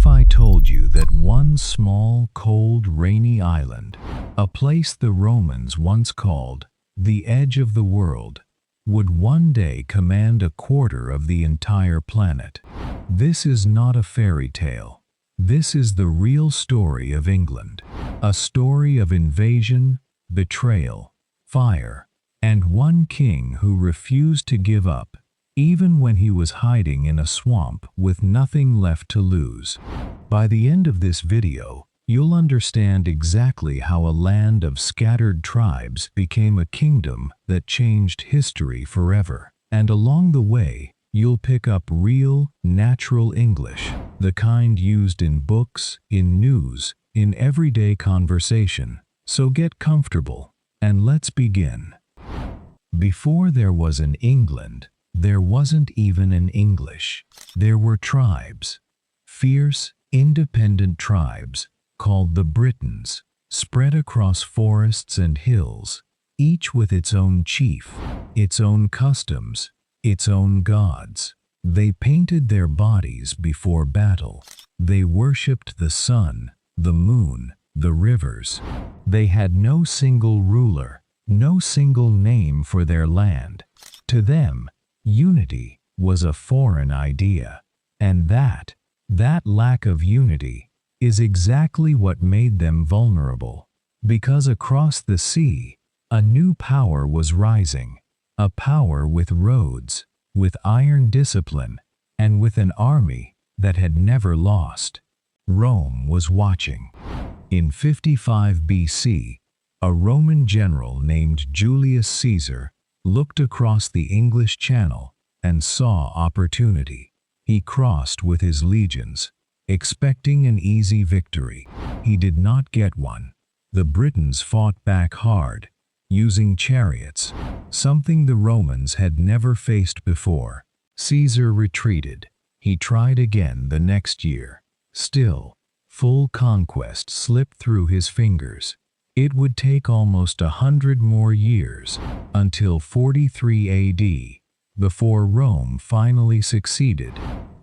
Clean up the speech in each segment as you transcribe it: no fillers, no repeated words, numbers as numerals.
if I told you that one small, cold, rainy island, a place the Romans once called the edge of the world, would one day command a quarter of the entire planet? This is not a fairy tale. This is the real story of England, a story of invasion, betrayal, fire, and one king who refused to give up, even when he was hiding in a swamp with nothing left to lose. By the end of this video, you'll understand exactly how a land of scattered tribes became a kingdom that changed history forever. And along the way, you'll pick up real, natural English, the kind used in books, in news, in everyday conversation. So get comfortable, and let's begin. Before there was an England, there wasn't even an English. There were tribes, fierce, independent tribes, called the Britons, spread across forests and hills, each with its own chief, its own customs, its own gods. They painted their bodies before battle. They worshipped the sun, the moon, the rivers. They had no single ruler, no single name for their land. To them, unity was a foreign idea, and that lack of unity is exactly what made them vulnerable. Because across the sea, a new power was rising, a power with roads, with iron discipline, and with an army that had never lost. Rome was watching. In 55 BC, a Roman general named Julius Caesar looked across the English Channel and saw opportunity. He crossed with his legions, expecting an easy victory. He did not get one. The Britons fought back hard, using chariots, something the Romans had never faced before. Caesar retreated. He tried again the next year. Still, full conquest slipped through his fingers. It would take almost 100 more years, until 43 AD, before Rome finally succeeded,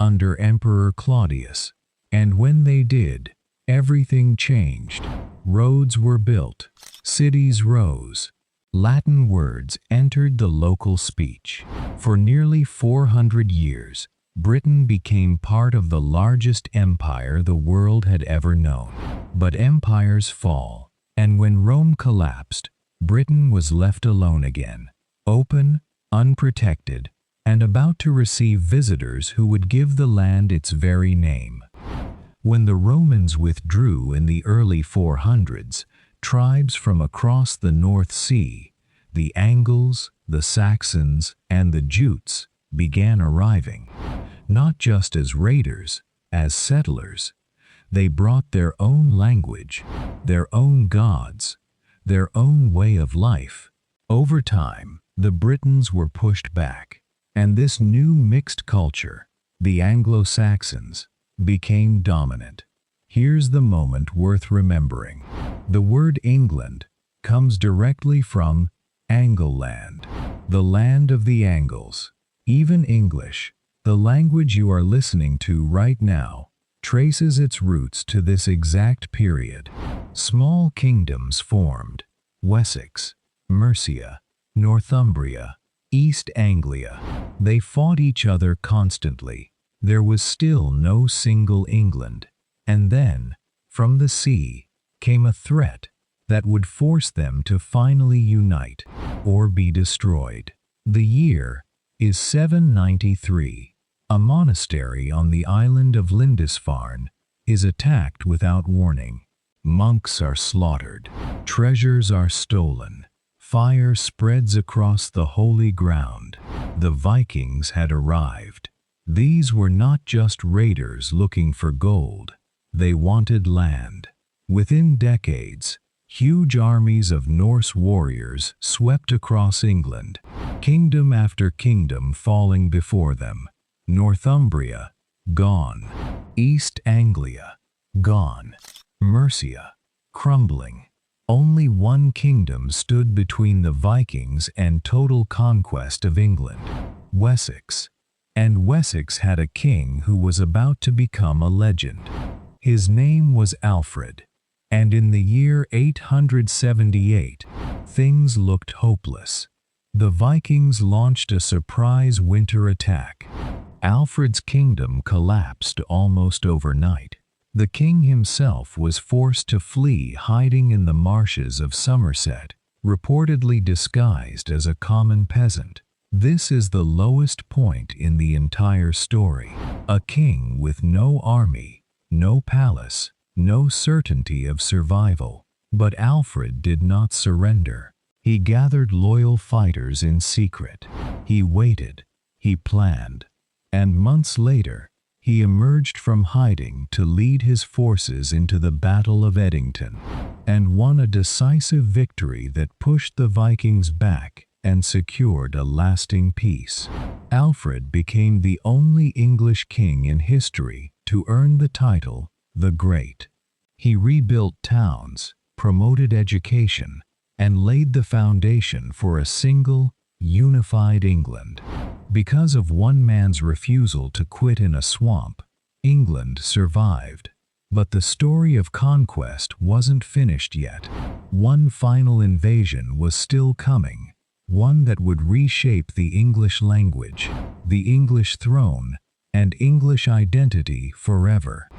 under Emperor Claudius. And when they did, everything changed. Roads were built, cities rose, Latin words entered the local speech. For nearly 400 years, Britain became part of the largest empire the world had ever known. But empires fall. And when Rome collapsed, Britain was left alone again, open, unprotected, and about to receive visitors who would give the land its very name. When the Romans withdrew in the early 400s, tribes from across the North Sea, the Angles, the Saxons, and the Jutes, began arriving, not just as raiders, as settlers. They brought their own language, their own gods, their own way of life. Over time, the Britons were pushed back, and this new mixed culture, the Anglo-Saxons, became dominant. Here's the moment worth remembering. The word England comes directly from Angleland, the land of the Angles. Even English, the language you are listening to right now, traces its roots to this exact period. Small kingdoms formed: Wessex, Mercia, Northumbria, East Anglia. They fought each other constantly. There was still no single England. And then, from the sea, came a threat that would force them to finally unite or be destroyed. The year is 793. A monastery on the island of Lindisfarne is attacked without warning. Monks are slaughtered. Treasures are stolen. Fire spreads across the holy ground. The Vikings had arrived. These were not just raiders looking for gold. They wanted land. Within decades, huge armies of Norse warriors swept across England, kingdom after kingdom falling before them. Northumbria, gone. East Anglia, gone. Mercia, crumbling. Only one kingdom stood between the Vikings and total conquest of England: Wessex. And Wessex had a king who was about to become a legend. His name was Alfred, and in the year 878, things looked hopeless. The Vikings launched a surprise winter attack. Alfred's kingdom collapsed almost overnight. The king himself was forced to flee, hiding in the marshes of Somerset, reportedly disguised as a common peasant. This is the lowest point in the entire story. A king with no army, no palace, no certainty of survival. But Alfred did not surrender. He gathered loyal fighters in secret. He waited. He planned. And months later, he emerged from hiding to lead his forces into the Battle of Hastings, and won a decisive victory that pushed the Vikings back and secured a lasting peace. Alfred became the only English king in history to earn the title, the Great. He rebuilt towns, promoted education, and laid the foundation for a single, unified England. Because of one man's refusal to quit in a swamp, England survived. But the story of conquest wasn't finished yet. One final invasion was still coming, one that would reshape the English language, the English throne, and English identity forever.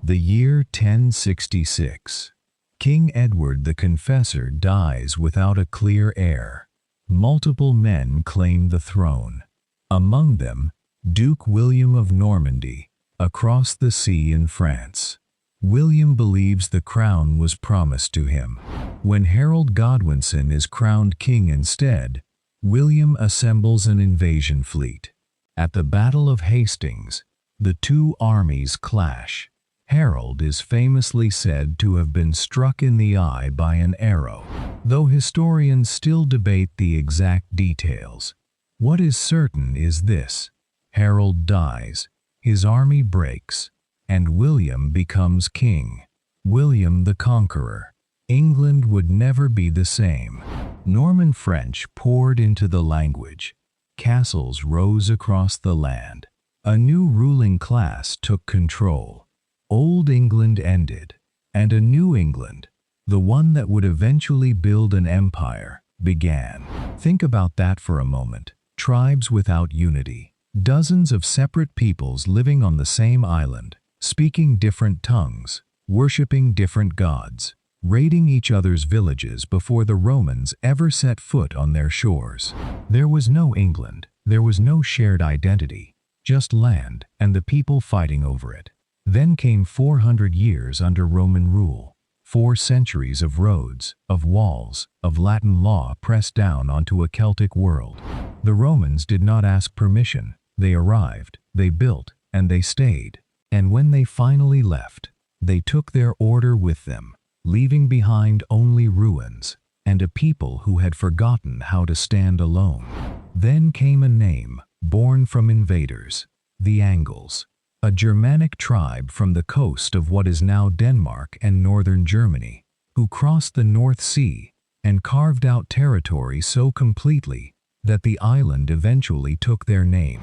The year 1066. King Edward the Confessor dies without a clear heir. Multiple men claim the throne. Among them, Duke William of Normandy, across the sea in France. William believes the crown was promised to him. When Harold Godwinson is crowned king instead, William assembles an invasion fleet. At the Battle of Hastings, the two armies clash. Harold is famously said to have been struck in the eye by an arrow, though historians still debate the exact details. What is certain is this: Harold dies, his army breaks, and William becomes king. William the Conqueror. England would never be the same. Norman French poured into the language. Castles rose across the land. A new ruling class took control. Old England ended, and a new England, the one that would eventually build an empire, began. Think about that for a moment. Tribes without unity. Dozens of separate peoples living on the same island, speaking different tongues, worshipping different gods, raiding each other's villages before the Romans ever set foot on their shores. There was no England. There was no shared identity, just land and the people fighting over it. Then came 400 years under Roman rule. 4 centuries of roads, of walls, of Latin law pressed down onto a Celtic world. The Romans did not ask permission. They arrived, they built, and they stayed. And when they finally left, they took their order with them, leaving behind only ruins, and a people who had forgotten how to stand alone. Then came a name, born from invaders, the Angles. A Germanic tribe from the coast of what is now Denmark and northern Germany, who crossed the North Sea and carved out territory so completely that the island eventually took their name.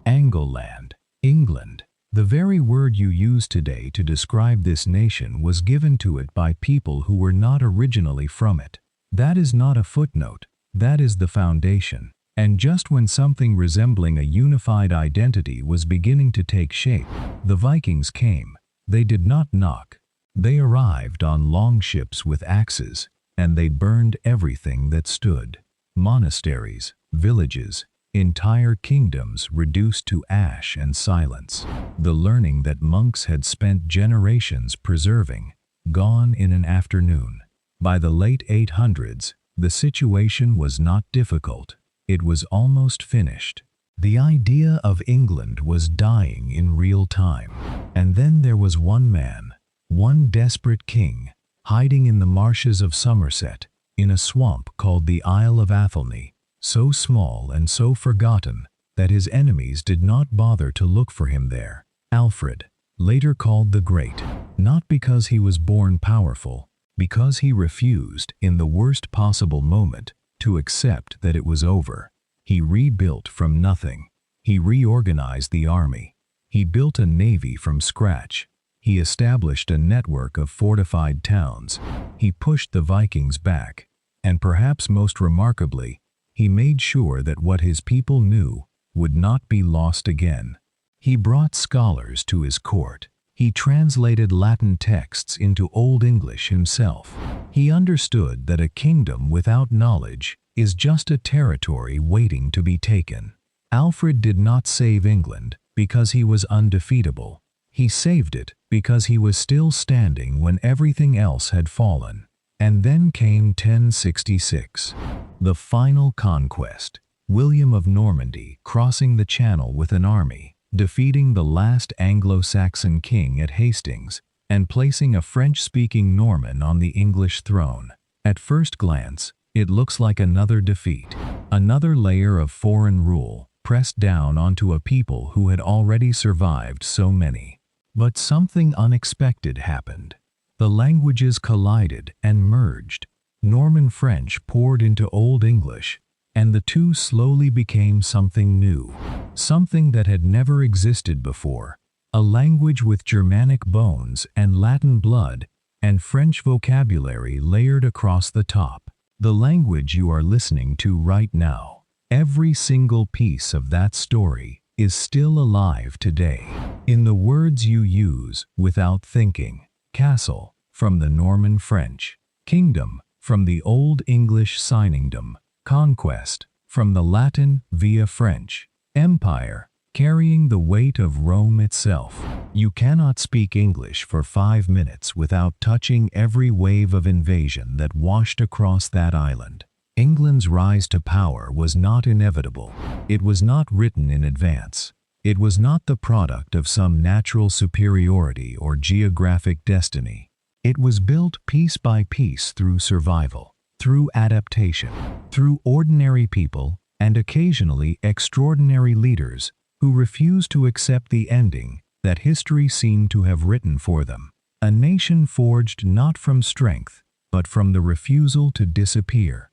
Angleland, England. The very word you use today to describe this nation was given to it by people who were not originally from it. That is not a footnote, that is the foundation. And just when something resembling a unified identity was beginning to take shape, the Vikings came. They did not knock. They arrived on longships with axes, and they burned everything that stood. Monasteries, villages, entire kingdoms reduced to ash and silence. The learning that monks had spent generations preserving, gone in an afternoon. By the late 800s, the situation was not difficult. It was almost finished. The idea of England was dying in real time. And then there was one man, one desperate king, hiding in the marshes of Somerset, in a swamp called the Isle of Athelney, so small and so forgotten that his enemies did not bother to look for him there. Alfred, later called the Great, not because he was born powerful, because he refused, in the worst possible moment, to accept that it was over. He rebuilt from nothing. He reorganized the army. He built a navy from scratch. He established a network of fortified towns. He pushed the Vikings back. And perhaps most remarkably, he made sure that what his people knew would not be lost again. He brought scholars to his court. He translated Latin texts into Old English himself. He understood that a kingdom without knowledge is just a territory waiting to be taken. Alfred did not save England because he was undefeatable. He saved it because he was still standing when everything else had fallen. And then came 1066, the Final Conquest. William of Normandy crossing the Channel with an army, defeating the last Anglo-Saxon king at Hastings, and placing a French-speaking Norman on the English throne. At first glance, it looks like another defeat, another layer of foreign rule pressed down onto a people who had already survived so many. But something unexpected happened. The languages collided and merged. Norman French poured into Old English, and the two slowly became something new, something that had never existed before, a language with Germanic bones and Latin blood and French vocabulary layered across the top. The language you are listening to right now, every single piece of that story is still alive today. In the words you use without thinking. Castle, from the Norman French. Kingdom, from the Old English signingdom. Conquest, from the Latin via French. Empire, carrying the weight of Rome itself. You cannot speak English for 5 minutes without touching every wave of invasion that washed across that island. England's rise to power was not inevitable. It was not written in advance. It was not the product of some natural superiority or geographic destiny. It was built piece by piece through survival, through adaptation, through ordinary people and occasionally extraordinary leaders who refused to accept the ending that history seemed to have written for them. A nation forged not from strength, but from the refusal to disappear.